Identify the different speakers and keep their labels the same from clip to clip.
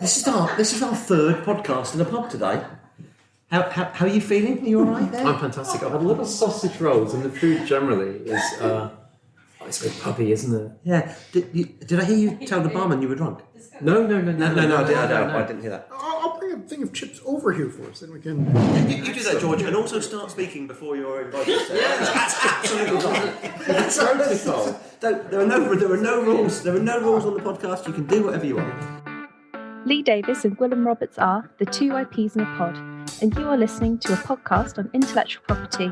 Speaker 1: This is our third podcast in a pub today. How are you feeling? Are you all right there?
Speaker 2: I'm fantastic. I've had a lot of sausage rolls, and the food generally is it's very puppy, isn't it?
Speaker 1: Yeah. Did I hear you tell the barman you were drunk?
Speaker 2: No,
Speaker 1: I didn't hear that.
Speaker 3: I'll bring a thing of chips over here for us, then we can...
Speaker 1: You do that, George, and also start speaking before you're invited. That's absolutely right.
Speaker 2: It's protocol.
Speaker 1: There are no rules. There are no rules on the podcast. You can do whatever you want.
Speaker 4: Lee Davis and Gwilym Roberts are the two IPs in a pod, and you are listening to a podcast on intellectual property,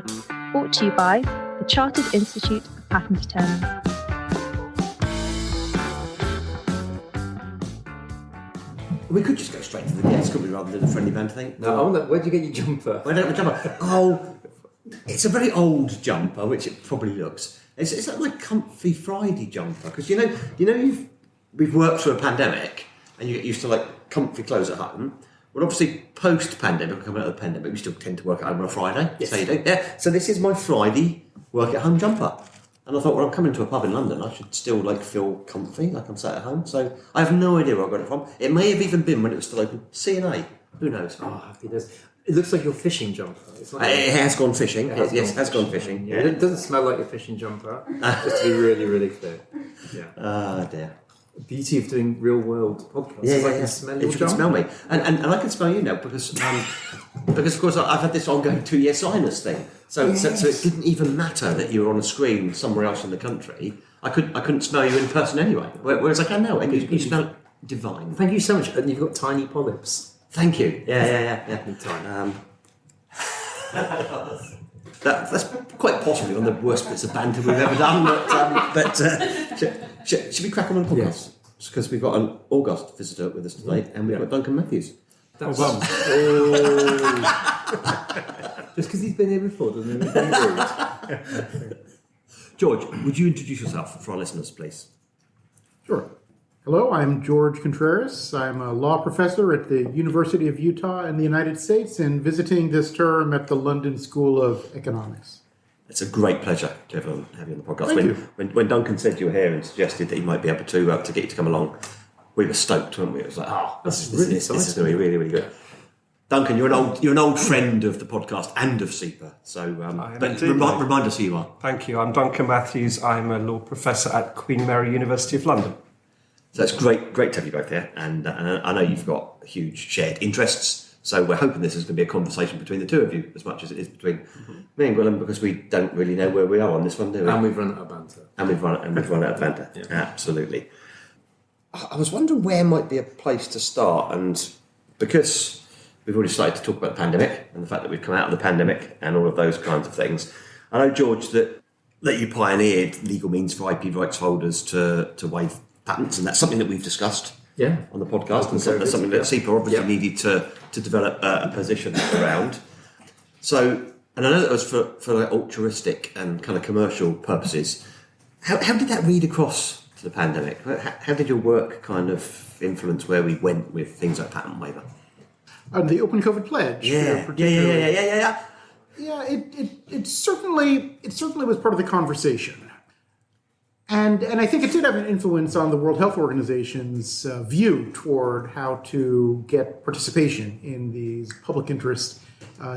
Speaker 4: brought to you by the Chartered Institute of Patent Attorneys.
Speaker 1: We could just go straight to the guests, couldn't we, rather than a friendly banter thing?
Speaker 2: No, where'd you get your jumper?
Speaker 1: Where did I get my jumper? Oh, it's a very old jumper, which it probably looks. It's like my comfy Friday jumper, because we've worked through a pandemic, and you get used to like comfy clothes at home. Well, obviously, post-pandemic, coming out of the pandemic, we still tend to work at home on a Friday.
Speaker 2: Yes.
Speaker 1: So you do. Yeah. So this is my Friday work-at-home jumper. And I thought, well, I'm coming to a pub in London, I should still feel comfy, like I'm sat at home. So I have no idea where I got it from. It may have even been when it was still open. C&A. Who knows?
Speaker 2: Oh, happy days. It looks like your fishing jumper. It's like
Speaker 1: It has gone fishing.
Speaker 2: It
Speaker 1: has gone fishing.
Speaker 2: Yeah. It doesn't smell like your fishing jumper, just to be really, really clear. Yeah.
Speaker 1: Ah, dear.
Speaker 2: The beauty of doing real-world podcasts is I can smell your
Speaker 1: You can
Speaker 2: jumper.
Speaker 1: smell me. And I can smell you now because of course, I've had this ongoing 2-year sinus thing. So it didn't even matter that you were on a screen somewhere else in the country. I couldn't smell you in person anyway, whereas I can now. And you smell divine.
Speaker 2: Thank you so much. And you've got tiny polyps.
Speaker 1: Thank you. Yeah.
Speaker 2: Tiny.
Speaker 1: That's quite possibly one of the worst bits of banter we've ever done. But should we crack on the podcast?
Speaker 2: Yes.
Speaker 1: Because we've got an August visitor with us today, and we've got Duncan Matthews.
Speaker 2: Just because he's been here before doesn't mean he's rude.
Speaker 1: George, would you introduce yourself for our listeners, please?
Speaker 3: Sure. Hello, I'm Jorge Contreras. I'm a law professor at the University of Utah in the United States and visiting this term at the London School of Economics.
Speaker 1: It's a great pleasure to have you on the podcast.
Speaker 3: Thank you.
Speaker 1: When Duncan said you were here and suggested that he might be able to get you to come along, we were stoked, weren't we? It was like, this is going to be really, really good. Duncan, you're an old friend of the podcast and of SEPA. So, remind us who you are.
Speaker 5: Thank you. I'm Duncan Matthews. I'm a law professor at Queen Mary University of London.
Speaker 1: So it's great to have you both here, and I know you've got huge shared interests. So we're hoping this is going to be a conversation between the two of you as much as it is between me and Gwilym, because we don't really know where we are on this one, do we?
Speaker 2: And we've run out of banter.
Speaker 1: And we've run out of banter. Yeah. Absolutely. I was wondering where might be a place to start, and because we've already started to talk about the pandemic and the fact that we've come out of the pandemic and all of those kinds of things, I know, George, that you pioneered legal means for IP rights holders to waive patents, and that's something that we've discussed on the podcast, and so that's something that SEPA obviously needed to develop a position around. So, and I know that was for altruistic and kind of commercial purposes. How did that read across to the pandemic? How did your work kind of influence where we went with things like patent waiver?
Speaker 3: The Open COVID Pledge.
Speaker 1: Yeah.
Speaker 3: Yeah, it certainly was part of the conversation. And I think it did have an influence on the World Health Organization's view toward how to get participation in these public interest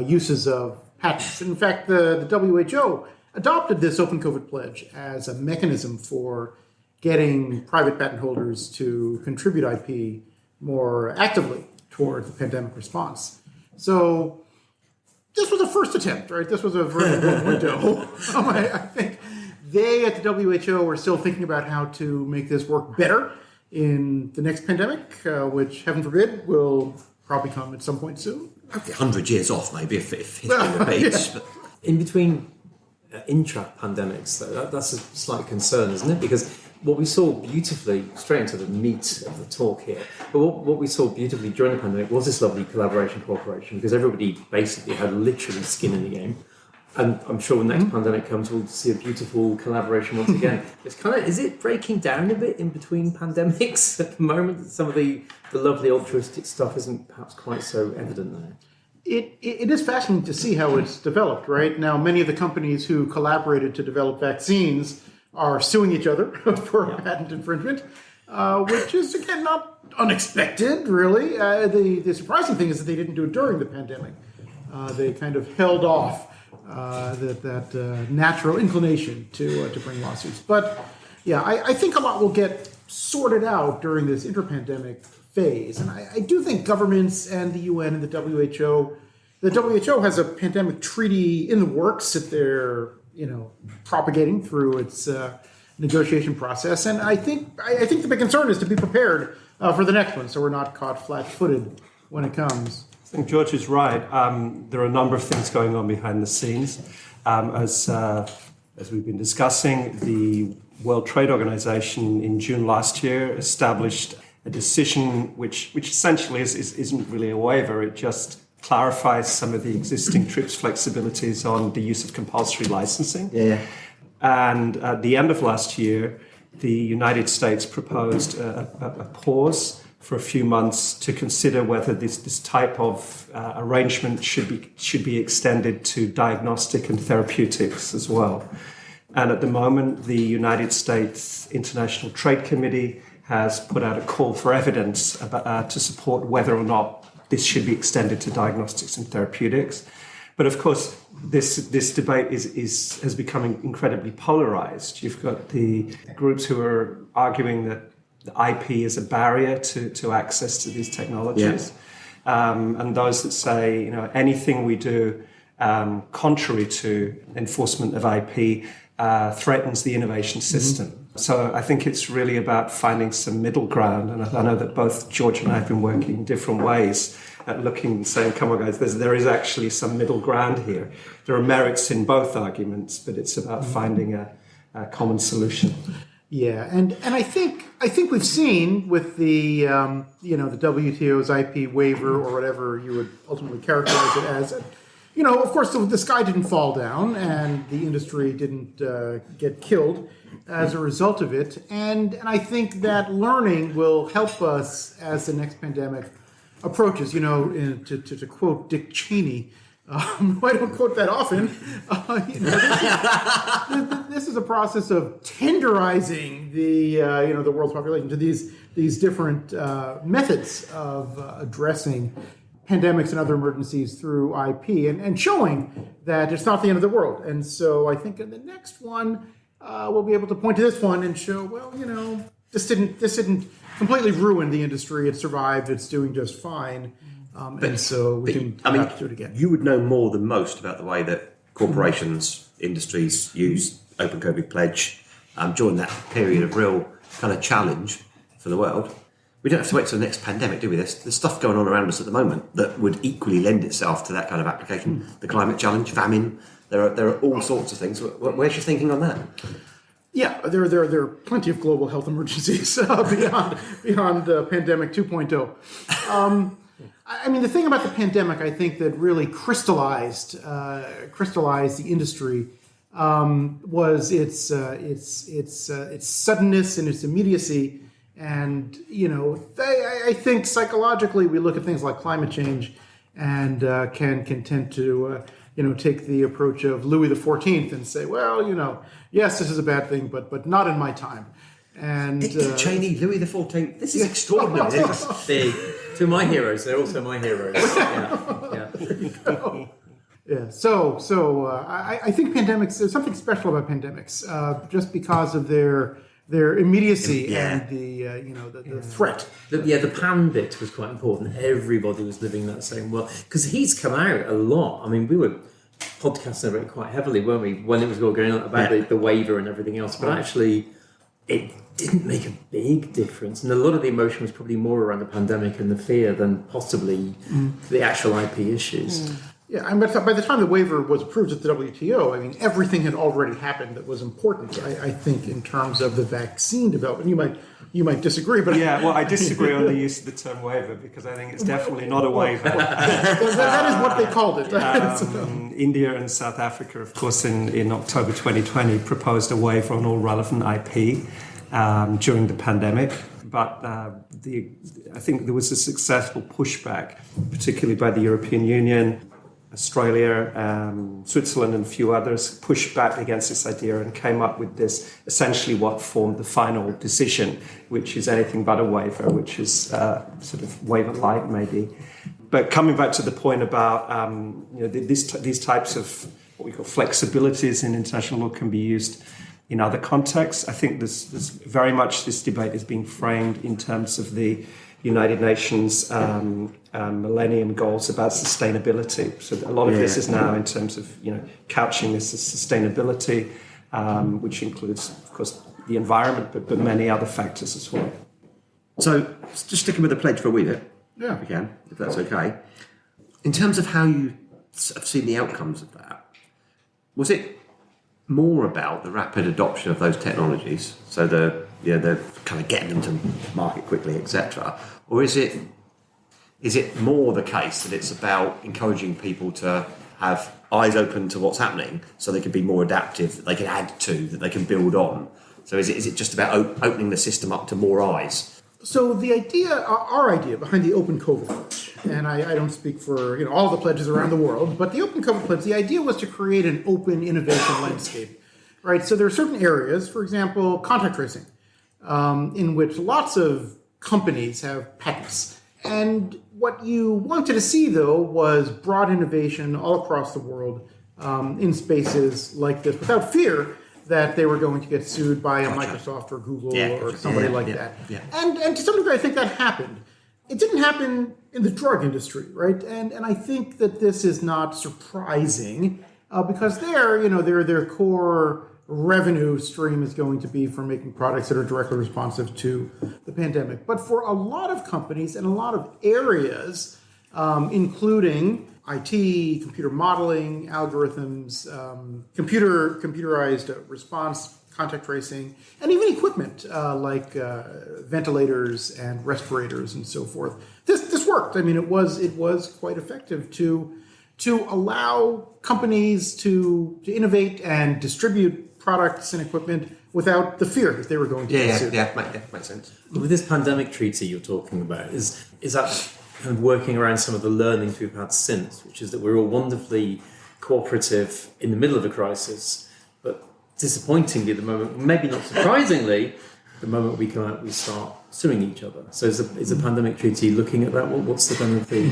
Speaker 3: uses of patents. In fact, the WHO adopted this Open COVID Pledge as a mechanism for getting private patent holders to contribute IP more actively toward the pandemic response. So this was a first attempt, right? This was a very long window. I think they at the WHO were still thinking about how to make this work better in the next pandemic, which, heaven forbid, will probably come at some point soon.
Speaker 1: Hopefully 100 years off, maybe, if history repeats.
Speaker 3: Yeah.
Speaker 1: But
Speaker 2: In between intra-pandemics, though, that's a slight concern, isn't it? Because what we saw beautifully, straight into the meat of the talk here, but what we saw beautifully during the pandemic was this lovely collaboration, cooperation, because everybody basically had literally skin in the game. And I'm sure when the next pandemic comes, we'll see a beautiful collaboration once again. It's is it breaking down a bit in between pandemics at the moment? Some of the lovely altruistic stuff isn't perhaps quite so evident there.
Speaker 3: It is fascinating to see how it's developed, right? Now, many of the companies who collaborated to develop vaccines are suing each other for patent infringement. which is, again, not unexpected, really. The surprising thing is that they didn't do it during the pandemic. They kind of held off that natural inclination to bring lawsuits. But, yeah, I think a lot will get sorted out during this interpandemic phase. And I do think governments and the UN and the WHO has a pandemic treaty in the works that they're, propagating through its negotiation process. And I think the big concern is to be prepared for the next one, so we're not caught flat-footed when it comes.
Speaker 5: I think George is right. There are a number of things going on behind the scenes. As we've been discussing, the World Trade Organization in June last year established a decision which essentially isn't really a waiver. It just clarifies some of the existing TRIPS flexibilities on the use of compulsory licensing.
Speaker 1: Yeah.
Speaker 5: And at the end of last year, the United States proposed a pause for a few months to consider whether this type of arrangement should be extended to diagnostic and therapeutics as well. And at the moment, the United States International Trade Committee has put out a call for evidence to support whether or not this should be extended to diagnostics and therapeutics. But of course, this debate has become incredibly polarized. You've got the groups who are arguing that the IP is a barrier to access to these technologies, and those that say anything we do contrary to enforcement of IP threatens the innovation system. Mm-hmm. So I think it's really about finding some middle ground, and I know that both George and I have been working in different ways at looking and saying, come on guys, there is actually some middle ground here. There are merits in both arguments, but it's about finding a common solution.
Speaker 3: Yeah, and I think we've seen with the the WTO's IP waiver, or whatever you would ultimately characterize it as, of course the sky didn't fall down and the industry didn't get killed as a result of it, and I think that learning will help us as the next pandemic approaches. To quote Dick Cheney. I don't quote that often. This is a process of tenderizing the world's population to these different methods of addressing pandemics and other emergencies through IP, and showing that it's not the end of the world. And so I think in the next one we'll be able to point to this one and show, well, this didn't completely ruin the industry. It survived. It's doing just fine. And so we can do it again.
Speaker 1: You would know more than most about the way that corporations, industries use Open COVID Pledge during that period of real kind of challenge for the world. We don't have to wait till the next pandemic, do we? There's stuff going on around us at the moment that would equally lend itself to that kind of application. The climate challenge, famine, there are all sorts of things. Where's your thinking on that?
Speaker 3: Yeah, there are plenty of global health emergencies beyond pandemic 2.0. I mean, the thing about the pandemic, I think, that really crystallized the industry was its suddenness and its immediacy. And I think psychologically we look at things like climate change and can tend to take the approach of Louis XIV and say, well, yes, this is a bad thing, but not in my time. And
Speaker 1: Dick Cheney, Louis XIV. This is extraordinary.
Speaker 2: Big. Two of my heroes. They're also my heroes.
Speaker 3: Yeah. So I think pandemics. There's something special about pandemics, just because of their immediacy and the threat.
Speaker 2: The pan bit was quite important. Everybody was living that same world because he's come out a lot. I mean, we were podcasting about it quite heavily, weren't we, when it was all going on about the waiver and everything else? But actually, it didn't make a big difference, and a lot of the emotion was probably more around the pandemic and the fear than possibly the actual IP issues.
Speaker 3: Yeah, and by the time the waiver was approved at the WTO, I mean, everything had already happened that was important, I think, in terms of the vaccine development. You might disagree, but...
Speaker 5: Yeah, well, I disagree on the use of the term waiver, because I think it's definitely not a waiver.
Speaker 3: That is what they called it.
Speaker 5: India and South Africa, of course, in October 2020, proposed a waiver on all relevant IP during the pandemic. But I think there was a successful pushback, particularly by the European Union, Australia, Switzerland, and a few others pushed back against this idea and came up with this, essentially what formed the final decision, which is anything but a waiver, which is sort of waiver light maybe. But coming back to the point about these types of what we call flexibilities in international law can be used in other contexts. I think there's very much this debate is being framed in terms of the United Nations Millennium Goals about sustainability. So a lot of this is now in terms of couching this as sustainability, which includes, of course, the environment, but many other factors as well.
Speaker 1: So just sticking with the pledge for a wee bit, if we can, if that's okay. In terms of how you have seen the outcomes of that, was it more about the rapid adoption of those technologies, so the kind of getting them to market quickly, etc., or is it more the case that it's about encouraging people to have eyes open to what's happening, so they can be more adaptive, that they can add to, that they can build on? So is it just about opening the system up to more eyes?
Speaker 3: So the idea, our idea behind the Open COVID Pledge, and I don't speak for all the pledges around the world, but the Open COVID Pledge, the idea was to create an open innovation landscape, right? So there are certain areas, for example, contact tracing, in which lots of companies have patents. And what you wanted to see, though, was broad innovation all across the world in spaces like this, without fear that they were going to get sued by a Microsoft or Google or somebody like that. Yeah. And to some degree, I think that happened. It didn't happen in the drug industry, right? And I think that this is not surprising because their core revenue stream is going to be from making products that are directly responsive to the pandemic. But for a lot of companies and a lot of areas, including IT, computer modeling, algorithms, computerized response, contact tracing, and even equipment like ventilators and respirators and so forth. This worked. I mean, it was quite effective to allow companies to innovate and distribute products and equipment without the fear that they were going to get sued.
Speaker 1: Makes sense.
Speaker 2: With this pandemic treaty you're talking about, is that kind of working around some of the learnings we've had since, which is that we're all wonderfully cooperative in the middle of a crisis, but disappointingly, the moment, maybe not surprisingly, the moment we come out, we start suing each other. So is a pandemic treaty looking at that? What's the kind of the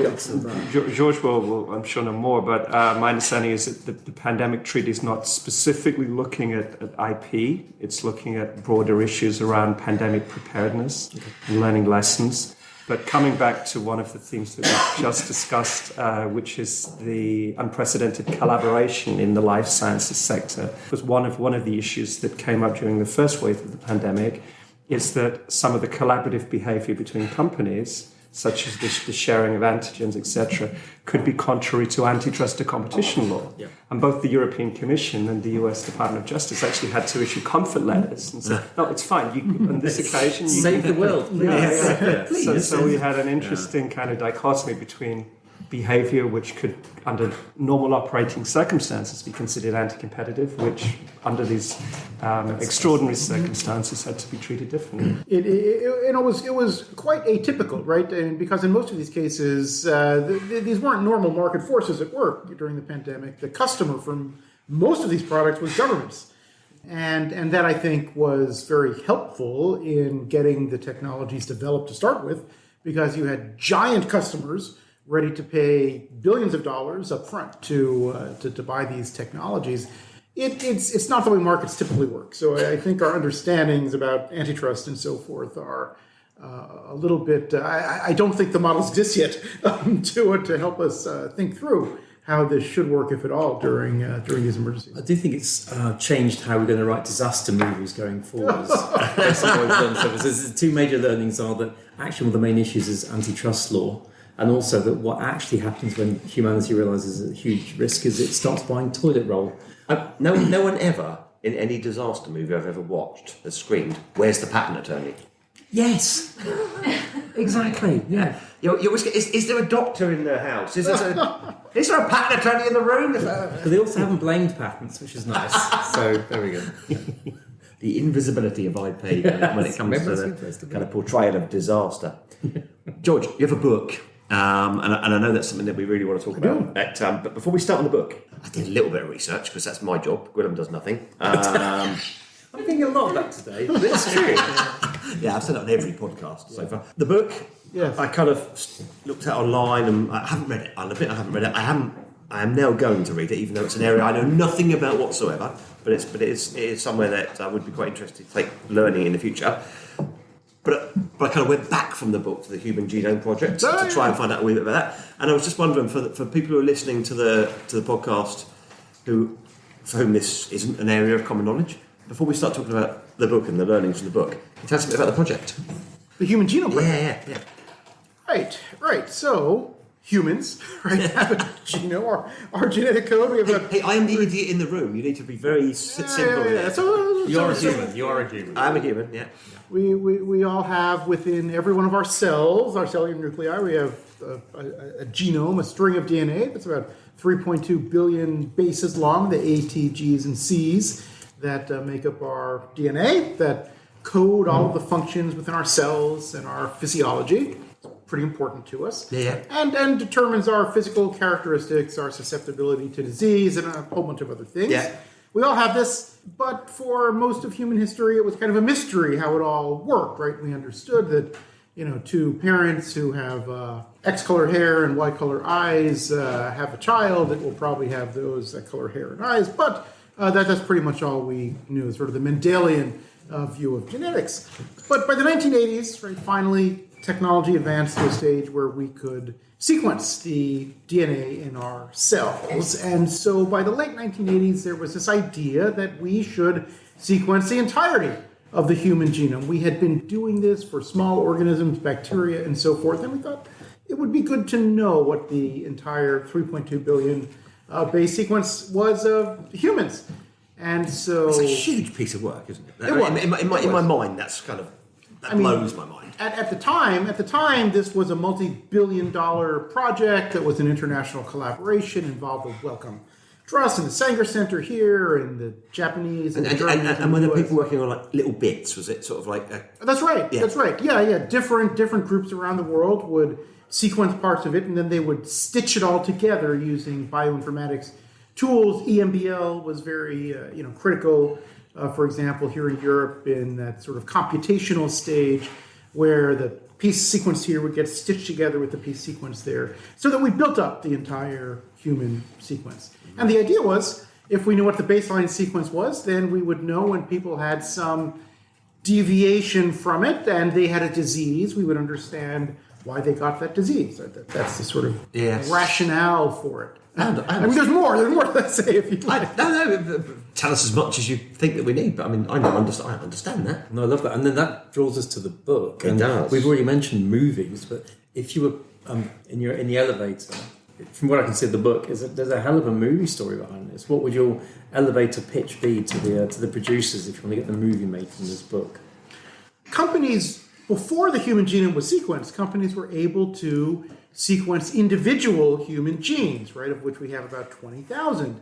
Speaker 2: guts of that?
Speaker 5: George will, I'm sure, know more, but my understanding is that the pandemic treaty is not specifically looking at IP. It's looking at broader issues around pandemic preparedness and learning lessons. But coming back to one of the themes that we just discussed, which is the unprecedented collaboration in the life sciences sector, was one of the issues that came up during the first wave of the pandemic, is that some of the collaborative behavior between companies, such as the sharing of antigens, etc., could be contrary to antitrust and competition law. Yeah. And both the European Commission and the US Department of Justice actually had to issue comfort letters and say, no, it's fine. On this occasion, you
Speaker 2: save the world. Please.
Speaker 5: So we had an interesting kind of dichotomy between behavior which could, under normal operating circumstances, be considered anti-competitive, which under these extraordinary circumstances had to be treated differently.
Speaker 3: It was quite atypical, right? And because in most of these cases, these weren't normal market forces at work during the pandemic. The customer for most of these products was governments. And that, I think, was very helpful in getting the technologies developed to start with, because you had giant customers ready to pay billions of dollars up front to buy these technologies. It's not the way markets typically work. So I think our understandings about antitrust and so forth are a little bit. I don't think the models exist yet to help us think through how this should work, if at all, during these emergencies.
Speaker 2: I do think it's changed how we're going to write disaster movies going forward. The two major learnings are that actually one of the main issues is antitrust law, and also that what actually happens when humanity realises a huge risk is it starts buying toilet roll.
Speaker 1: No one ever, in any disaster movie I've ever watched, has screamed, "Where's the patent attorney?"
Speaker 2: Yes, exactly. Yeah.
Speaker 1: You always get, is there a doctor in the house? Is there a patent attorney in the room?
Speaker 2: But they also haven't blamed patents, which is nice. So there we go.
Speaker 1: The invisibility of IP when it comes to the kind of portrayal of disaster. George, you have a book And I know that's something that we really want to talk about. But before we start on the book, I did a little bit of research because that's my job. Gwilym does nothing.
Speaker 2: I'm thinking a lot of that today, but it's true.
Speaker 1: Yeah, I've said it on every podcast so far. The book, I kind of looked at online and I haven't read it. I'll admit I haven't read it. I am now going to read it, even though it's an area I know nothing about whatsoever. But it is somewhere that I would be quite interested to take learning in the future. But I kind of went back from the book to the Human Genome Project to try and find out a wee bit about that. And I was just wondering, for people who are listening to the podcast, for whom this isn't an area of common knowledge, before we start talking about the book and the learnings from the book, can you tell us a bit about the project?
Speaker 3: The Human Genome Project?
Speaker 1: Yeah.
Speaker 3: Right. So, humans, right, have a genome, our genetic code. We have
Speaker 1: Hey, I am the idiot in the room. You need to be very simple.
Speaker 3: Yeah. So,
Speaker 2: You're a human. You are a human.
Speaker 1: I'm a human, yeah.
Speaker 3: We all have within every one of our cells, our cellular nuclei, we have a genome, a string of DNA that's about 3.2 billion bases long, the A, T, Gs, and Cs that make up our DNA, that code all of the functions within our cells and our physiology. It's pretty important to us.
Speaker 1: Yeah.
Speaker 3: And determines our physical characteristics, our susceptibility to disease, and a whole bunch of other things.
Speaker 1: Yeah.
Speaker 3: We all have this, but for most of human history, it was kind of a mystery how it all worked, right? We understood that, two parents who have X color hair and Y color eyes have a child that will probably have that color hair and eyes, but that's pretty much all we knew, sort of the Mendelian view of genetics. But by the 1980s, right, finally, technology advanced to a stage where we could sequence the DNA in our cells. And so by the late 1980s, there was this idea that we should sequence the entirety of the human genome. We had been doing this for small organisms, bacteria, and so forth, and we thought it would be good to know what the entire 3.2 billion base sequence was of humans. And so
Speaker 1: It's a huge piece of work, isn't it?
Speaker 3: It was.
Speaker 1: In my mind, that's kind of blows my mind.
Speaker 3: At the time, this was a multi-billion-dollar project that was an international collaboration, involved the Wellcome Trust and the Sanger Center here, and the Japanese and the Germans.
Speaker 1: And were there people working on like little bits? Was it sort of like?
Speaker 3: That's right.
Speaker 1: Yeah.
Speaker 3: That's right. Yeah. Different groups around the world would sequence parts of it, and then they would stitch it all together using bioinformatics tools. EMBL was very critical. For example, here in Europe, in that sort of computational stage, where the piece sequence here would get stitched together with the piece sequence there, so that we built up the entire human sequence. And the idea was, if we knew what the baseline sequence was, then we would know when people had some deviation from it and they had a disease, we would understand why they got that disease. That's the sort of rationale for it. I mean, there's more to say if you like.
Speaker 1: No, tell us as much as you think that we need, but I mean, I understand that.
Speaker 2: No, I love that. And then that draws us to the book.
Speaker 1: It does.
Speaker 2: We've already mentioned movies, but if you were in the elevator, from what I can see of the book, there's a hell of a movie story behind this. What would your elevator pitch be to the producers if you want to get the movie made from this book?
Speaker 3: Companies, before the human genome was sequenced, companies were able to sequence individual human genes, right, of which we have about 20,000.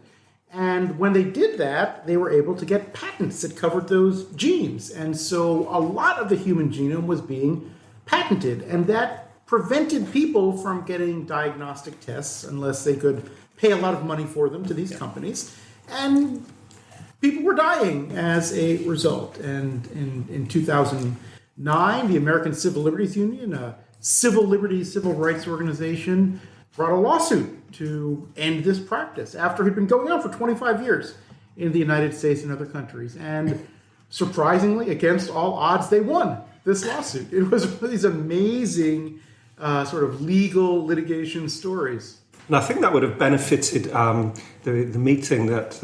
Speaker 3: And when they did that, they were able to get patents that covered those genes. And so a lot of the human genome was being patented, and that prevented people from getting diagnostic tests unless they could pay a lot of money for them to these companies. And people were dying as a result. And in 2009, the American Civil Liberties Union, a civil rights organization, brought a lawsuit to end this practice after it had been going on for 25 years in the United States and other countries. And surprisingly, against all odds, they won this lawsuit. It was one of these amazing sort of legal litigation stories.
Speaker 5: And I think that would have benefited the meeting that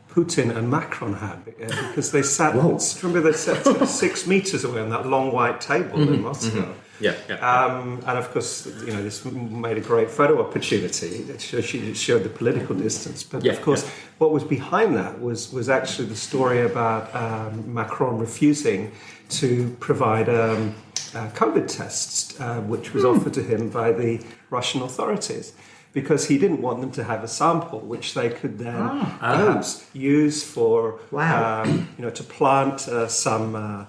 Speaker 5: Putin and Macron had, because they sat, remember they sat 6 meters away on that long white table in Moscow.
Speaker 1: Mm-hmm. Yeah.
Speaker 5: And of course, this made a great photo opportunity. It showed the political distance. But of course, what was behind that was actually the story about Macron refusing to provide COVID tests, which was offered to him by the Russian authorities, because he didn't want them to have a sample which they could then perhaps use for, to plant some,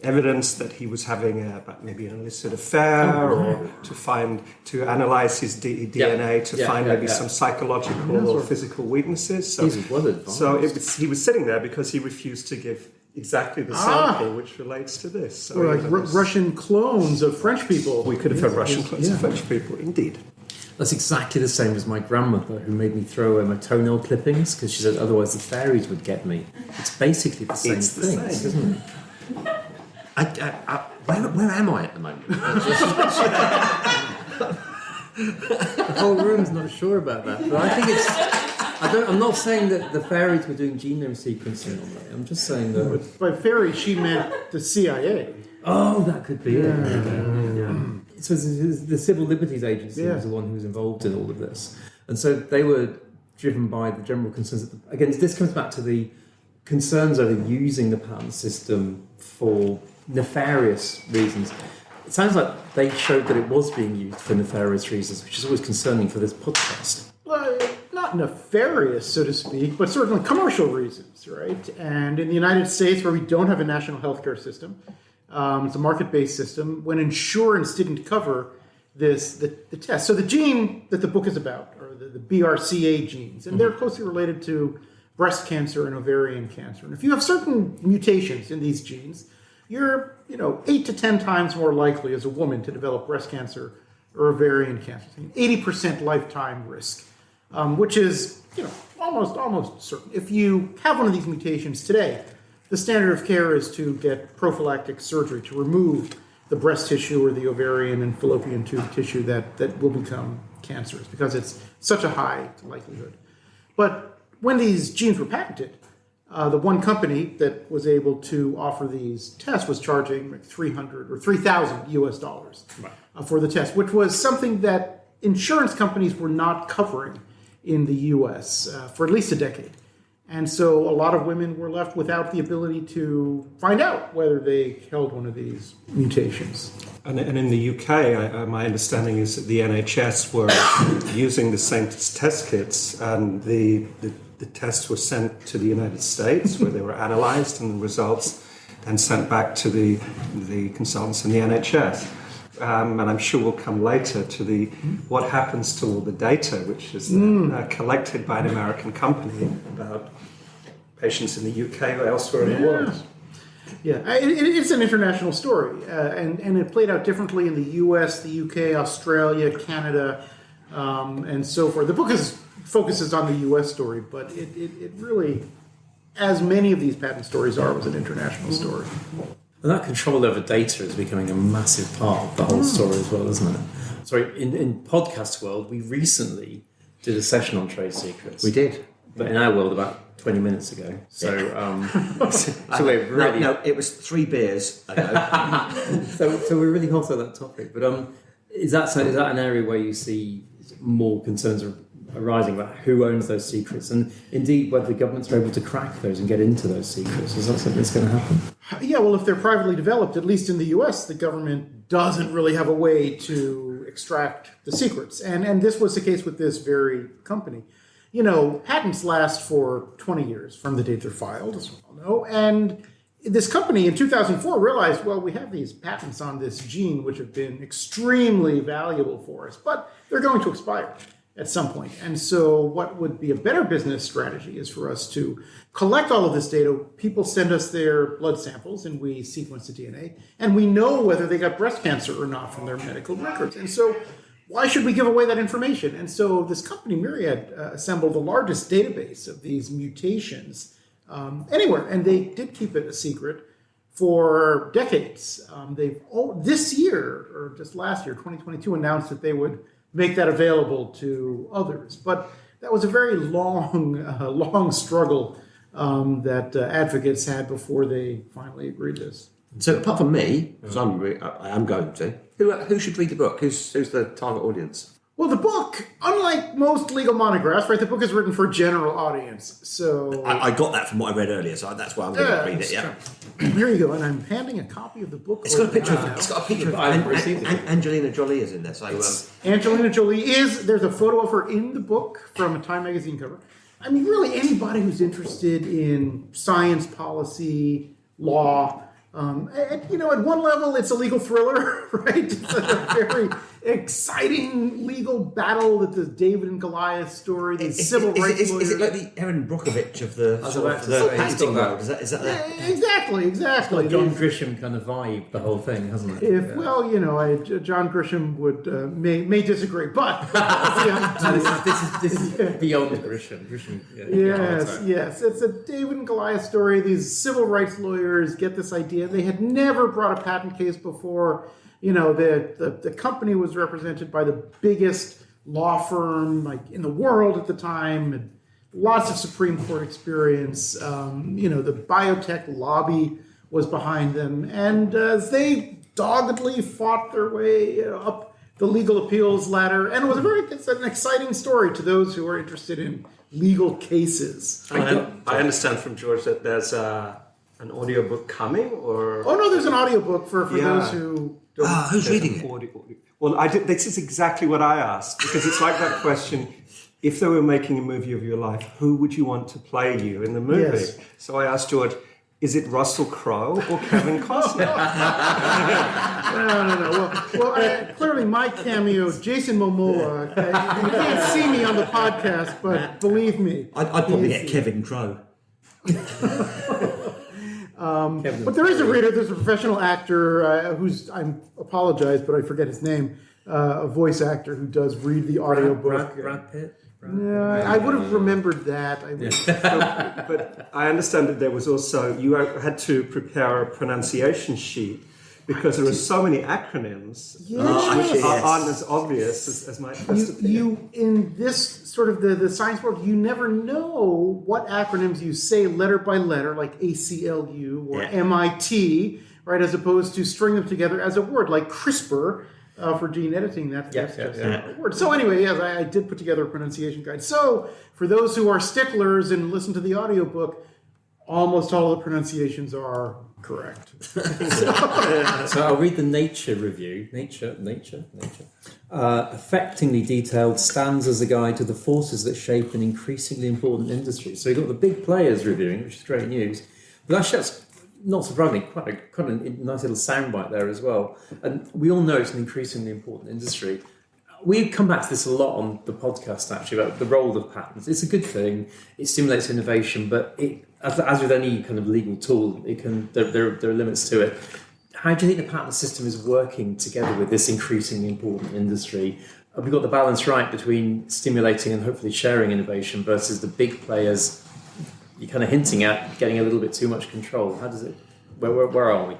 Speaker 5: evidence that he was having maybe an illicit affair, or to analyze his DNA to find maybe some psychological or physical weaknesses. So, he was sitting there because he refused to give exactly the sample which relates to this. So
Speaker 3: or like Russian clones of French people.
Speaker 5: We could have had Russian clones of French people, indeed.
Speaker 2: That's exactly the same as my grandmother, who made me throw away my toenail clippings because she said otherwise the fairies would get me. It's basically the same thing, isn't it?
Speaker 1: Where am I at the moment?
Speaker 2: The whole room's not sure about that, but I think it's. I'm not saying that the fairies were doing genome sequencing on that. I'm just saying that.
Speaker 3: By fairies, she meant the CIA.
Speaker 2: Oh, that could be it. Yeah. So the Civil Liberties Agency was the one who was involved in all of this, and so they were driven by the general concerns. Again, this comes back to the concerns over using the patent system for nefarious reasons. It sounds like they showed that it was being used for nefarious reasons, which is always concerning for this podcast.
Speaker 3: Well, not nefarious, so to speak, but certainly commercial reasons, right? And in the United States, where we don't have a national healthcare system, it's a market-based system. When insurance didn't cover the test. So the gene that the book is about, or the BRCA genes, and they're closely related to breast cancer and ovarian cancer. And if you have certain mutations in these genes, you're 8 to 10 times more likely as a woman to develop breast cancer or ovarian cancer. 80% lifetime risk, which is almost certain. If you have one of these mutations today, the standard of care is to get prophylactic surgery to remove the breast tissue or the ovarian and fallopian tube tissue that will become cancerous because it's such a high likelihood. But when these genes were patented, the one company that was able to offer these tests was charging like $300 or $3,000 US for the test, which was something that insurance companies were not covering in the US for at least a decade. And so a lot of women were left without the ability to find out whether they held one of these mutations.
Speaker 5: And in the UK, my understanding is that the NHS were using the same test kits, and the tests were sent to the United States, where they were analysed, and the results then sent back to the consultants in the NHS. And I'm sure we'll come later to what happens to all the data, which is collected by an American company about patients in the UK or elsewhere in the world.
Speaker 3: Yeah, it's an international story, and it played out differently in the US, the UK, Australia, Canada, and so forth. The book focuses on the US story, but it really, as many of these patent stories are, was an international story.
Speaker 2: And that control over data is becoming a massive part of the whole story as well, isn't it? Sorry, in podcast world, we recently did a session on trade secrets.
Speaker 1: We did.
Speaker 2: But in our world, about 20 minutes ago. So, so we're really...
Speaker 1: No, it was 3 beers ago.
Speaker 2: so we're really hot on that topic. But is that an area where you see more concerns arising about who owns those secrets, and indeed whether the governments are able to crack those and get into those secrets? Is that something that's going to happen?
Speaker 3: Yeah, well, if they're privately developed, at least in the US, the government doesn't really have a way to extract the secrets. And this was the case with this very company. Patents last for 20 years from the date they're filed, as we all know. And this company in 2004 realized, well, we have these patents on this gene which have been extremely valuable for us, but they're going to expire at some point. And so what would be a better business strategy is for us to collect all of this data. People send us their blood samples and we sequence the DNA, and we know whether they got breast cancer or not from their medical records. And so why should we give away that information? And so this company, Myriad, assembled the largest database of these mutations anywhere, and they did keep it a secret for decades. This year, or just last year, 2022, announced that they would make that available to others. But that was a very long struggle that advocates had before they finally agreed to this.
Speaker 1: So apart from me, because I am going to, who should read the book? Who's the target audience?
Speaker 3: Well, the book, unlike most legal monographs, right, the book is written for a general audience. So
Speaker 1: I got that from what I read earlier, so that's why I'm going to read it. Yeah.
Speaker 3: Here you go, and I'm handing a copy of the book.
Speaker 1: It's got a picture of Angelina Jolie is in there. So
Speaker 3: Angelina Jolie there's a photo of her in the book from a Time magazine cover. I mean, really, anybody who's interested in science, policy, law, At one level, it's a legal thriller, right? It's a very exciting legal battle that the David and Goliath story, the civil rights lawyers.
Speaker 1: Is it like the Erin Brockovich of the patenting world? Is that
Speaker 3: Yeah, exactly.
Speaker 2: Like John Grisham kind of vibe, the whole thing, hasn't it?
Speaker 3: John Grisham would may disagree, but
Speaker 2: this is beyond Grisham.
Speaker 3: Yes, it's a David and Goliath story. These civil rights lawyers get this idea. They had never brought a patent case before. The company was represented by the biggest law firm in the world at the time, and lots of Supreme Court experience. The biotech lobby was behind them, and they doggedly fought their way up the legal appeals ladder, and it's an exciting story to those who are interested in legal cases.
Speaker 5: I understand from George that there's an audiobook coming, or...
Speaker 3: Oh, no, there's an audiobook for those who...
Speaker 1: who's reading it?
Speaker 5: Audio. Well, this is exactly what I asked, because it's like that question, if they were making a movie of your life, who would you want to play you in the movie?
Speaker 3: Yes.
Speaker 5: So I asked George, is it Russell Crowe or Kevin Costner?
Speaker 3: No. Well, clearly my cameo, Jason Momoa. You can't see me on the podcast, but believe me.
Speaker 1: I'd probably get Kevin Crowe.
Speaker 3: But there is a reader. There's a professional actor who's, I apologize, but I forget his name, a voice actor who does read the audiobook.
Speaker 2: Brad Pitt?
Speaker 3: I would have remembered that.
Speaker 5: But I understand that there was also, you had to prepare a pronunciation sheet because there are so many acronyms which aren't as obvious as might first appear.
Speaker 3: In this sort of the science world, you never know what acronyms you say letter by letter, like ACLU or MIT, right, as opposed to string them together as a word, like CRISPR. For gene editing, that's just a word. So anyway, yes, I did put together a pronunciation guide. So for those who are sticklers and listen to the audiobook, almost all of the pronunciations are correct.
Speaker 2: So I'll read the Nature review. Nature. Affectingly detailed, stands as a guide to the forces that shape an increasingly important industry. So you've got the big players reviewing, which is great news. But actually, that's not surprisingly, quite a nice little soundbite there as well. And we all know it's an increasingly important industry. We come back to this a lot on the podcast, actually, about the role of patents. It's a good thing. It stimulates innovation, but as with any kind of legal tool, there are limits to it. How do you think the patent system is working together with this increasingly important industry? Have we got the balance right between stimulating and hopefully sharing innovation versus the big players you're kind of hinting at getting a little bit too much control? How does it? Where are we?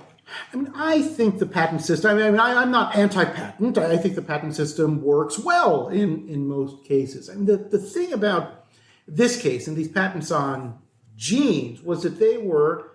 Speaker 3: I think the patent system. I'm not anti-patent. I think the patent system works well in most cases. The thing about this case and these patents on genes was that they were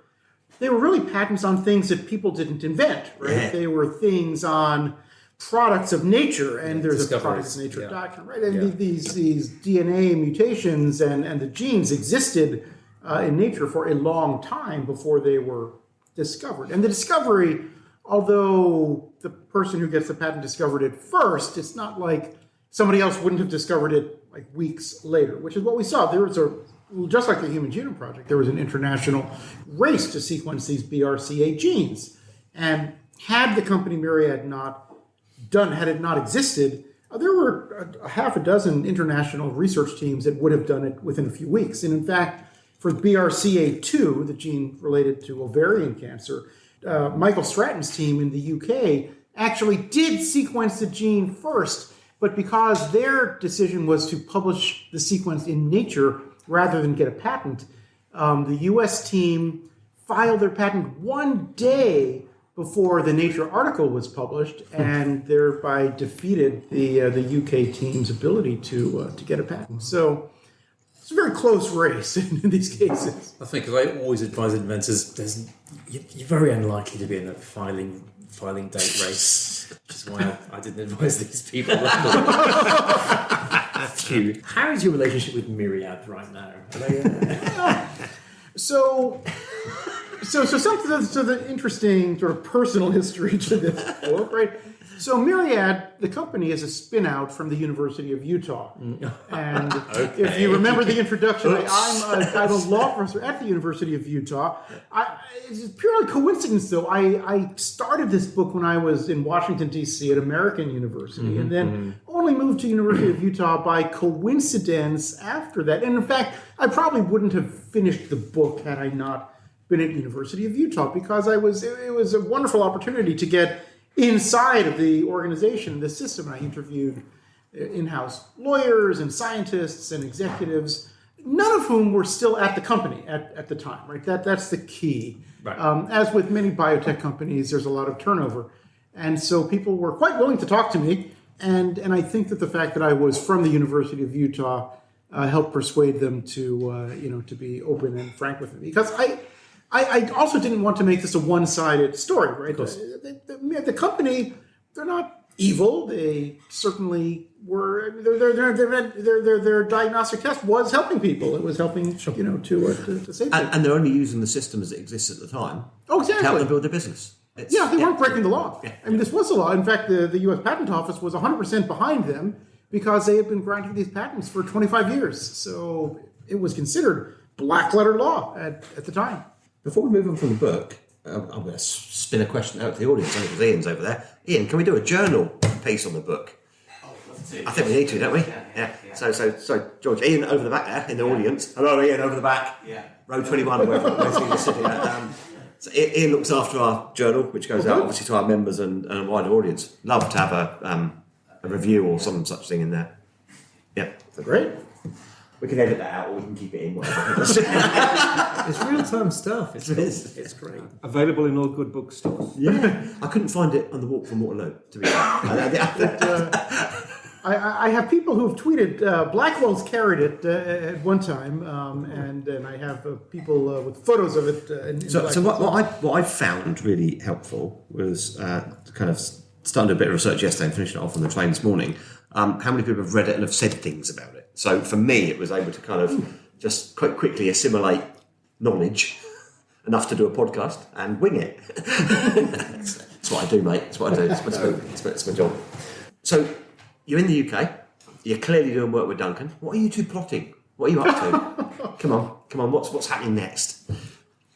Speaker 3: really patents on things that people didn't invent. Right? Yeah. They were things on products of nature, and there's a products of nature doctrine, right? And these DNA mutations and the genes existed in nature for a long time before they were discovered. And the discovery, although the person who gets the patent discovered it first, it's not like somebody else wouldn't have discovered it like weeks later, which is what we saw. There was just like the Human Genome Project, there was an international race to sequence these BRCA genes. And had the company Myriad had it not existed, there were a half a dozen international research teams that would have done it within a few weeks. And in fact, for BRCA2, the gene related to ovarian cancer, Michael Stratton's team in the UK actually did sequence the gene first, but because their decision was to publish the sequence in Nature rather than get a patent, the US team filed their patent one day before the Nature article was published, and thereby defeated the UK team's ability to get a patent. So it's a very close race in these cases.
Speaker 2: I think, because I always advise inventors, you're very unlikely to be in a filing date race, which is why I didn't advise these people. How is your relationship with Myriad right now?
Speaker 3: So the interesting sort of personal history to this book, right? So Myriad, the company, is a spin-out from the University of Utah. And if you remember the introduction, I'm a law professor at the University of Utah. It's purely coincidence, though. I started this book when I was in Washington, D.C. at American University, and then only moved to University of Utah by coincidence after that. And in fact, I probably wouldn't have finished the book had I not been at University of Utah, because it was a wonderful opportunity to get inside of the organization, the system. And I interviewed in-house lawyers and scientists and executives, none of whom were still at the company at the time, right? That's the key. Right. As with many biotech companies, there's a lot of turnover. And so people were quite willing to talk to me. And I think that the fact that I was from the University of Utah helped persuade them to be open and frank with me. Because I also didn't want to make this a one-sided story, right? The company, they're not evil. They certainly were. Their diagnostic test was helping people. It was helping, to save people.
Speaker 1: And they're only using the system as it exists at the time.
Speaker 3: Oh, exactly.
Speaker 1: To help them build their business.
Speaker 3: They weren't breaking the law. Yeah. I mean, this was the law. In fact, the U.S. Patent Office was 100% behind them because they had been granting these patents for 25 years. So it was considered black-letter law at the time.
Speaker 1: Before we move on from the book, I'm going to spin a question out to the audience. I think because Ian's over there. Ian, can we do a journal piece on the book? I think we need to, don't we? Yeah. So George, Ian over the back there in the audience. Hello, Ian over the back. Yeah. Row 21, where you're sitting at. So Ian looks after our journal, which goes out obviously to our members and a wider audience. Love to have a review or some such thing in there. Yeah.
Speaker 3: Great.
Speaker 1: We can edit that out, or we can keep it in. Whatever.
Speaker 2: It's real-time stuff. It's great.
Speaker 5: Available in all good bookstores.
Speaker 1: Yeah, I couldn't find it on the walk from Waterloo. To be fair,
Speaker 3: I have people who have tweeted. Blackwell's carried it at one time, and I have people with photos of it.
Speaker 1: So what I found really helpful was kind of starting a bit of research yesterday and finishing it off on the train this morning. How many people have read it and have said things about it? So for me, it was able to kind of just quite quickly assimilate knowledge enough to do a podcast and wing it. That's what I do, mate. That's what I do. It's my job. So you're in the UK. You're clearly doing work with Duncan. What are you two plotting? What are you up to? Come on. What's happening next?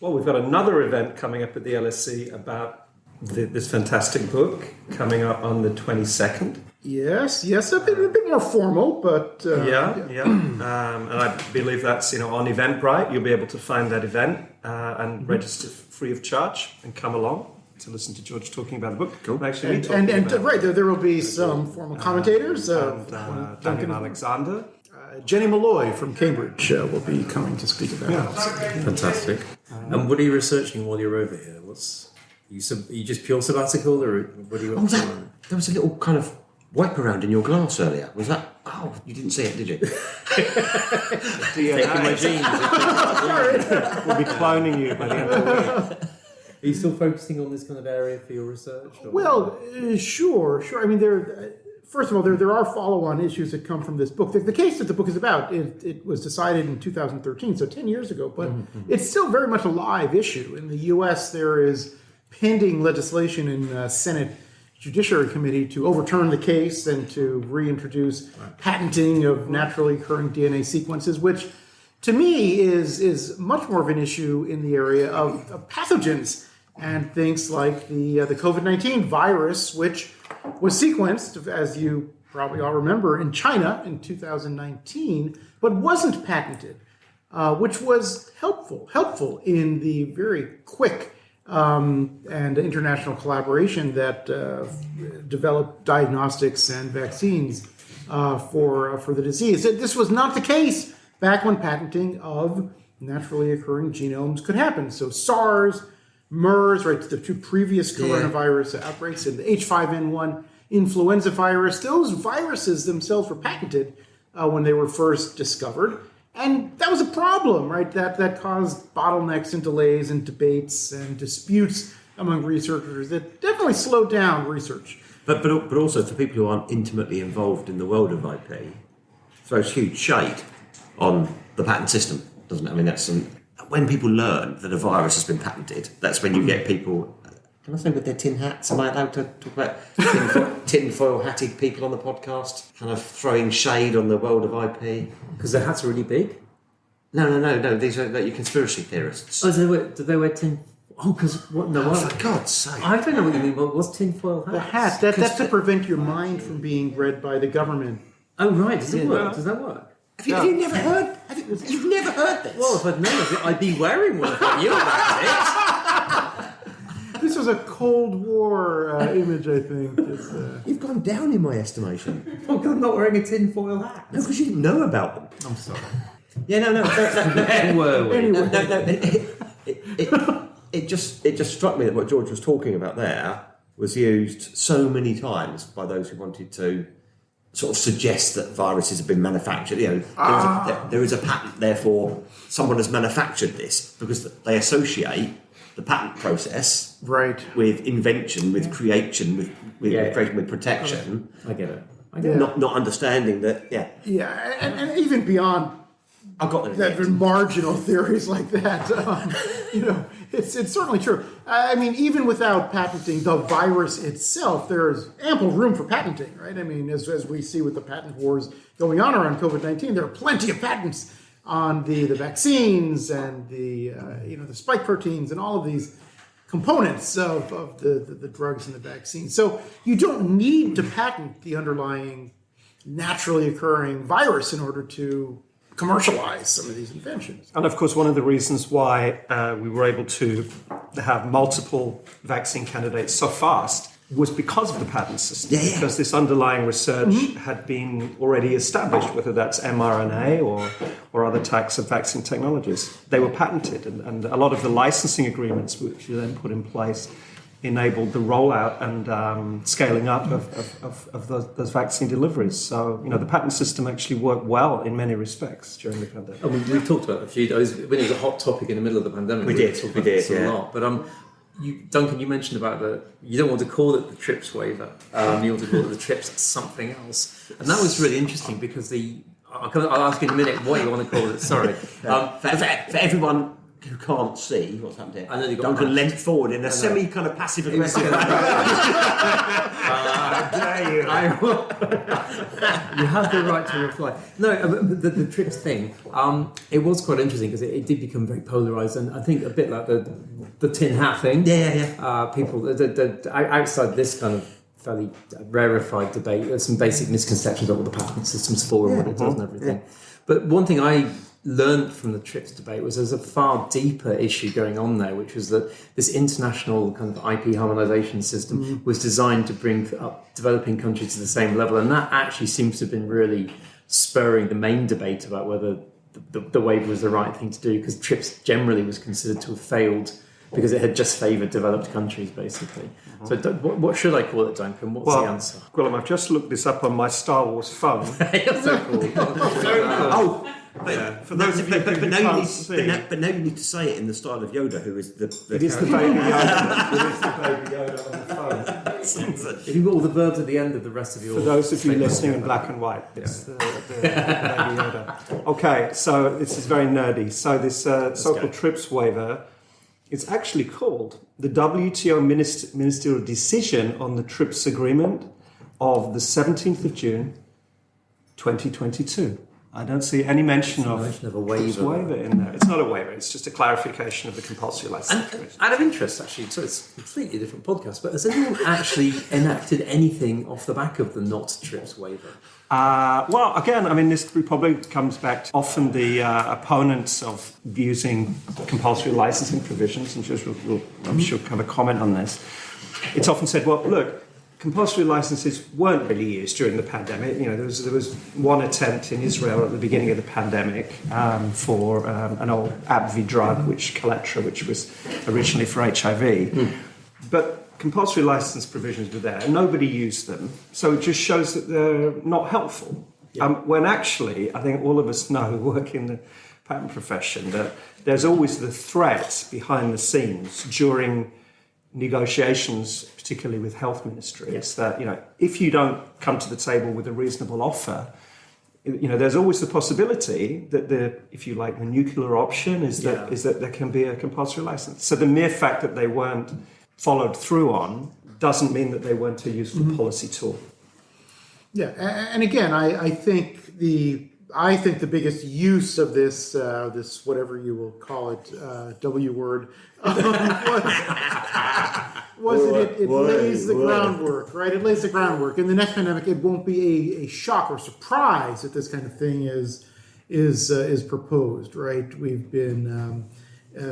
Speaker 5: Well, we've got another event coming up at the LSE about this fantastic book coming up on the 22nd.
Speaker 3: Yes, a bit more formal, but
Speaker 5: and I believe that's on Eventbrite. You'll be able to find that event and register free of charge and come along to listen to George talking about the book.
Speaker 1: Cool.
Speaker 3: There will be some formal commentators.
Speaker 5: Daniel Alexander.
Speaker 3: Jenny Malloy from Cambridge will be coming to speak about it.
Speaker 2: Fantastic. And what are you researching while you're over here? Are you just pure sabbatical, or what are you up to?
Speaker 1: There was a little kind of wipe around in your glass earlier. Was that? Oh, you didn't see it, did you?
Speaker 2: Taking my genes.
Speaker 5: We'll be cloning you by the end of the week.
Speaker 2: Are you still focusing on this kind of area for your research?
Speaker 3: Well, sure. I mean, first of all, there are follow-on issues that come from this book. The case that the book is about, it was decided in 2013, so 10 years ago, but it's still very much a live issue. In the U.S., there is pending legislation in Senate Judiciary Committee to overturn the case and to reintroduce patenting of naturally occurring DNA sequences, which to me is much more of an issue in the area of pathogens and things like the COVID-19 virus, which was sequenced, as you probably all remember, in China in 2019, but wasn't patented, which was helpful in the very quick and international collaboration that developed diagnostics and vaccines for the disease. This was not the case back when patenting of naturally occurring genomes could happen. So SARS, MERS, right, the two previous coronavirus outbreaks, and the H5N1 influenza virus, those viruses themselves were patented when they were first discovered. And that was a problem, right? That caused bottlenecks and delays and debates and disputes among researchers that definitely slowed down research.
Speaker 1: But also for people who aren't intimately involved in the world of IP, throws huge shade on the patent system, doesn't it? I mean, when people learn that a virus has been patented, that's when you get people Can I say with their tin hats? Am I allowed to talk about tinfoil hatted people on the podcast? Kind of throwing shade on the world of IP?
Speaker 2: Because their hats are really big?
Speaker 1: No. These are like your conspiracy theorists.
Speaker 2: Oh, do they wear tin? Oh, because what? No, what?
Speaker 1: For God's sake!
Speaker 2: I don't know what you mean. What's tinfoil
Speaker 3: The
Speaker 2: hats?
Speaker 3: hat, that's to prevent your mind from being read by the government.
Speaker 2: Oh, right. Does it work? Does that work?
Speaker 1: Have you never heard? You've never heard this?
Speaker 2: Well, if I'd known of it, I'd be wearing one if I knew about it.
Speaker 3: This was a Cold War image, I think.
Speaker 1: You've gone down in my estimation.
Speaker 2: Oh, God, I'm not wearing a tinfoil hat.
Speaker 1: No, because you didn't know about them.
Speaker 2: I'm sorry.
Speaker 1: Yeah, no.
Speaker 2: Where were we?
Speaker 3: Anyway.
Speaker 1: It just struck me that what George was talking about there was used so many times by those who wanted to sort of suggest that viruses have been manufactured. There is a patent, therefore someone has manufactured this, because they associate the patent process with invention, with creation, with creation, with protection.
Speaker 2: I get it.
Speaker 1: Not understanding that.
Speaker 3: Yeah, and even beyond
Speaker 1: I've got
Speaker 3: that marginal theories like that, it's certainly true. I mean, even without patenting the virus itself, there's ample room for patenting, right? I mean, as we see with the patent wars going on around COVID-19, there are plenty of patents on the vaccines and the spike proteins and all of these components of the drugs and the vaccines. So you don't need to patent the underlying naturally occurring virus in order to commercialize some of these inventions.
Speaker 5: And of course, one of the reasons why we were able to have multiple vaccine candidates so fast was because of the patent system, because this underlying research had been already established, whether that's mRNA or other types of vaccine technologies. They were patented, and a lot of the licensing agreements which you then put in place enabled the rollout and scaling up of those vaccine deliveries. So, the patent system actually worked well in many respects during the pandemic.
Speaker 2: I mean, we've talked about a few days when it was a hot topic in the middle of the pandemic.
Speaker 1: We did
Speaker 2: a lot. But Duncan, you mentioned about you don't want to call it the TRIPS waiver. You want to call it the TRIPS something else, and that was really interesting because I'll ask you in a minute what you want to call it. Sorry,
Speaker 1: for everyone who can't see what's happened here,
Speaker 2: I know
Speaker 1: Duncan leant forward in a semi kind of passive aggressive way.
Speaker 2: Dare you? You have the right to reply. No, the TRIPS thing, it was quite interesting because it did become very polarised, and I think a bit like the tin hat thing. People outside this kind of fairly rarefied debate, there's some basic misconceptions about what the patent system's for and what it does and everything. But one thing I learned from the TRIPS debate was there's a far deeper issue going on there, which was that this international kind of IP harmonisation system was designed to bring up developing countries to the same level, and that actually seems to have been really spurring the main debate about whether the waiver was the right thing to do, because TRIPS generally was considered to have failed because it had just favoured developed countries, basically. So what should I call it, Duncan? What's the answer?
Speaker 5: Gwilym, I've just looked this up on my Star Wars phone.
Speaker 2: You're so cool.
Speaker 1: For those of you who can't see. But now you need to say it in the style of Yoda, who is the
Speaker 5: It is the baby Yoda. It is the baby Yoda on the phone.
Speaker 2: If you've got all the verbs at the end of the rest of your...
Speaker 5: For those of you listening in black and white, it's the baby Yoda. Okay, so this is very nerdy. So this so-called TRIPS waiver, it's actually called the WTO Ministerial Decision on the TRIPS Agreement of the 17th of June, 2022. I don't see any mention of
Speaker 2: a waiver
Speaker 5: in there. It's not a waiver, it's just a clarification of the compulsory license.
Speaker 2: And out of interest, actually, so it's a completely different podcast, but has anyone actually enacted anything off the back of the not TRIPS waiver?
Speaker 5: Well, again, I mean, this probably comes back to often the opponents of using compulsory licensing provisions, and I'm sure we'll have a comment on this. It's often said, well, look, compulsory licenses weren't really used during the pandemic. There was one attempt in Israel at the beginning of the pandemic for an old AbbVie drug, Kaletra, which was originally for HIV. But compulsory license provisions were there, and nobody used them. So it just shows that they're not helpful. When actually, I think all of us know who work in the patent profession that there's always the threat behind the scenes during negotiations, particularly with health ministries, that if you don't come to the table with a reasonable offer, there's always the possibility that the nuclear option is that there can be a compulsory license. So the mere fact that they weren't followed through on doesn't mean that they weren't a useful policy tool.
Speaker 3: Yeah, and again, I think the biggest use of this this whatever you will call it W word was that it lays the groundwork, right? It lays the groundwork. In the next pandemic, it won't be a shock or surprise that this kind of thing is proposed, right? We've been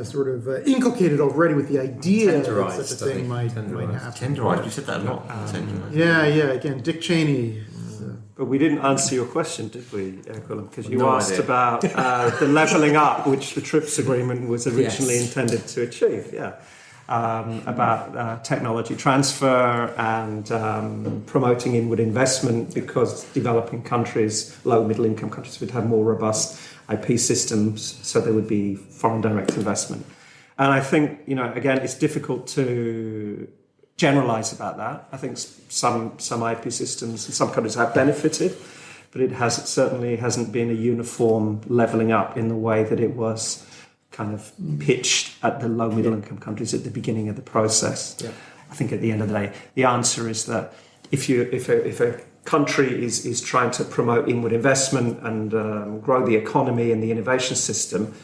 Speaker 3: sort of inculcated already with the idea that such a thing might happen.
Speaker 1: Tenderized. You said that a lot. Tenderized.
Speaker 3: Yeah. Again, Dick Cheney.
Speaker 5: But we didn't answer your question, did we, Gwilym? Because you asked about the levelling up, which the TRIPS agreement was originally intended to achieve. Yeah, about technology transfer and promoting inward investment because developing countries, low middle income countries, would have more robust IP systems, so there would be foreign direct investment. And I think, again, it's difficult to generalize about that. I think some IP systems in some countries have benefited, but it certainly hasn't been a uniform levelling up in the way that it was kind of pitched at the low middle income countries at the beginning of the process. Yeah. I think at the end of the day, the answer is that if a country is trying to promote inward investment and grow the economy and the innovation system,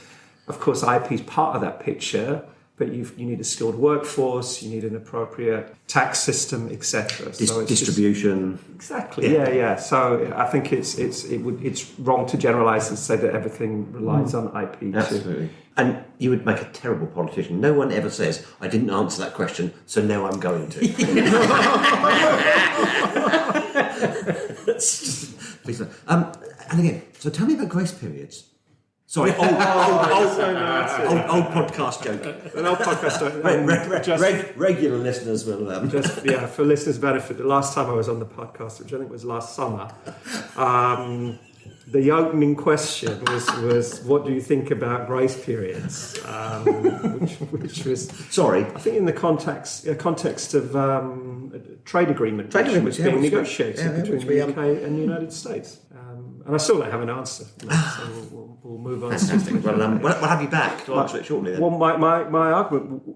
Speaker 5: of course IP is part of that picture. But you need a skilled workforce, you need an appropriate tax system, etc.
Speaker 1: Distribution.
Speaker 5: Exactly. Yeah. So I think it's wrong to generalise and say that everything relies on IP.
Speaker 1: Absolutely. And you would make a terrible politician. No one ever says, "I didn't answer that question, so now I'm going to." Please. And again, so tell me about grace periods. Sorry, old podcast joke.
Speaker 5: An old podcast joke.
Speaker 1: Regular listeners will...
Speaker 5: for listeners' benefit, the last time I was on the podcast, which I think was last summer, the opening question was what do you think about grace periods? Which was...
Speaker 1: Sorry.
Speaker 5: I think in the context of a trade agreement.
Speaker 1: Trade agreement
Speaker 5: was being negotiated between the UK and the United States. And I still don't have an answer. So we'll move on.
Speaker 1: Fantastic. Well, we'll have you back to answer it shortly then.
Speaker 5: Well,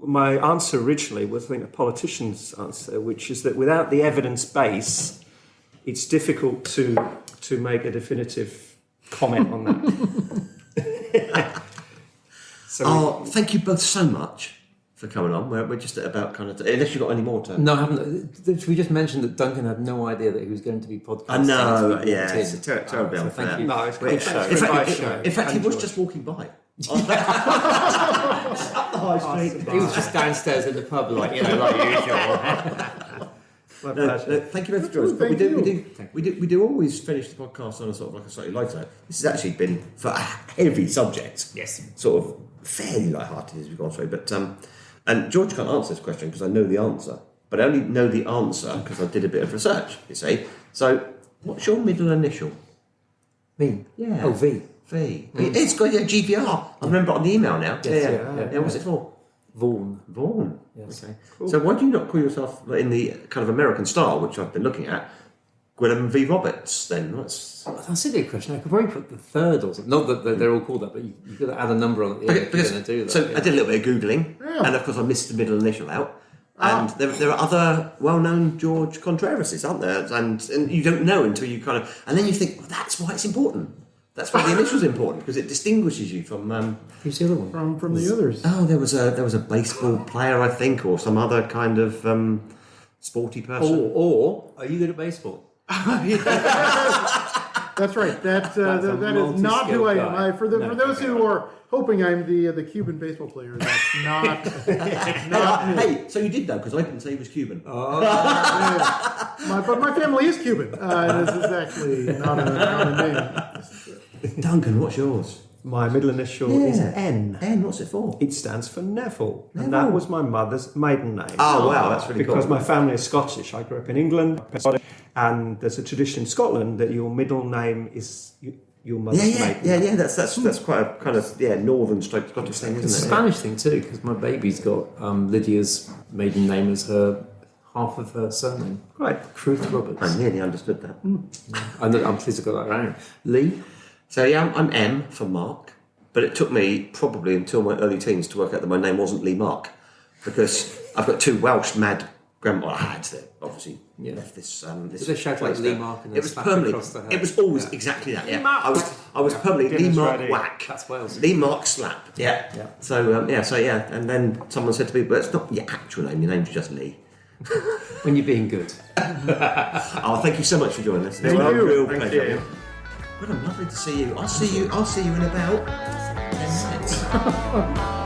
Speaker 5: my answer originally was, I think, a politician's answer, which is that without the evidence base, it's difficult to make a definitive comment on that.
Speaker 1: Thank you both so much for coming on. We're just at about kind of... unless you've got any more to...
Speaker 2: No, I haven't. We just mentioned that Duncan had no idea that he was going to be podcasting.
Speaker 1: I know, yeah. It's a terrible unfair.
Speaker 2: Thank you.
Speaker 5: No, it's a good show.
Speaker 1: In fact, he was just walking by. Up the high street.
Speaker 2: He was just downstairs in the pub, like usual.
Speaker 1: Thank you very much for joining us. But we do always finish the podcast on a sort of like a slightly lighter. This has actually been for a heavy subject.
Speaker 2: Yes.
Speaker 1: Sort of fairly light-hearted as we've gone through, but and George can't answer this question because I know the answer, but I only know the answer because I did a bit of research. You see, so what's your middle initial?
Speaker 2: Me?
Speaker 1: Yeah.
Speaker 2: Oh, V.
Speaker 1: V. It's got GPR. I remember on the email now.
Speaker 2: Yes,
Speaker 1: What's it for?
Speaker 2: Vaughan.
Speaker 1: Yes. Okay. Cool. So why do you not call yourself in the kind of American style, which I've been looking at, Gwilym v. Roberts? Then that's
Speaker 2: a good question. I could probably put the third or something. Not that they're all called that, but you've got to add a number on it. If you're going to do that.
Speaker 1: So I did a little bit of googling, and of course I missed the middle initial out. And there are other well-known Jorge Contrerases, aren't there? And you don't know until you kind of... And then you think, well, that's why it's important. That's why the initial's important, because it distinguishes you from...
Speaker 2: who's the other one?
Speaker 3: From the others.
Speaker 1: Oh, there was a baseball player, I think, or some other kind of sporty person.
Speaker 2: Or are you good at baseball?
Speaker 3: That's right. That is not who I am. For those who are hoping I'm the Cuban baseball player, that's not me.
Speaker 1: Hey, so you did know, because I didn't say he was Cuban.
Speaker 3: But my family is Cuban. This is actually not a name.
Speaker 1: Duncan, what's yours?
Speaker 5: My middle initial is N.
Speaker 1: N, what's it for?
Speaker 5: It stands for Neville. And that was my mother's maiden name.
Speaker 1: Oh, wow, that's really cool.
Speaker 5: Because my family is Scottish. I grew up in England, and there's a tradition in Scotland that your middle name is your mother's maiden name.
Speaker 1: Yeah, that's quite a kind of northern stroke Scottish thing, isn't it?
Speaker 2: It's a Spanish thing too, because my baby's got Lydia's maiden name as half of her surname.
Speaker 5: Right.
Speaker 2: Truth Roberts.
Speaker 1: I nearly understood that.
Speaker 2: I'm pleased I got that right. Lee?
Speaker 1: So yeah, I'm M for Mark, but it took me probably until my early teens to work out that my name wasn't Lee Mark, because I've got two Welsh mad grandma. I had to obviously left this.
Speaker 2: Did they shout out Lee Mark and
Speaker 1: it was
Speaker 2: slap
Speaker 1: permanently.
Speaker 2: across the head?
Speaker 1: It was always exactly that. Yeah,
Speaker 3: Lee Mark.
Speaker 1: I was permanently Lee
Speaker 5: Dinner's
Speaker 1: Mark
Speaker 5: ready.
Speaker 1: whack.
Speaker 2: That's Wales.
Speaker 1: Lee Mark slap. Yeah. So and then someone said to me, "But it's not your actual name. Your name's just Lee."
Speaker 2: When you're being good.
Speaker 1: Oh, thank you so much for joining us.
Speaker 3: Thank
Speaker 1: It's been a
Speaker 3: you.
Speaker 1: real
Speaker 3: Thank
Speaker 1: pleasure.
Speaker 3: you.
Speaker 1: Well, lovely to see you. I'll see you in about 10 minutes.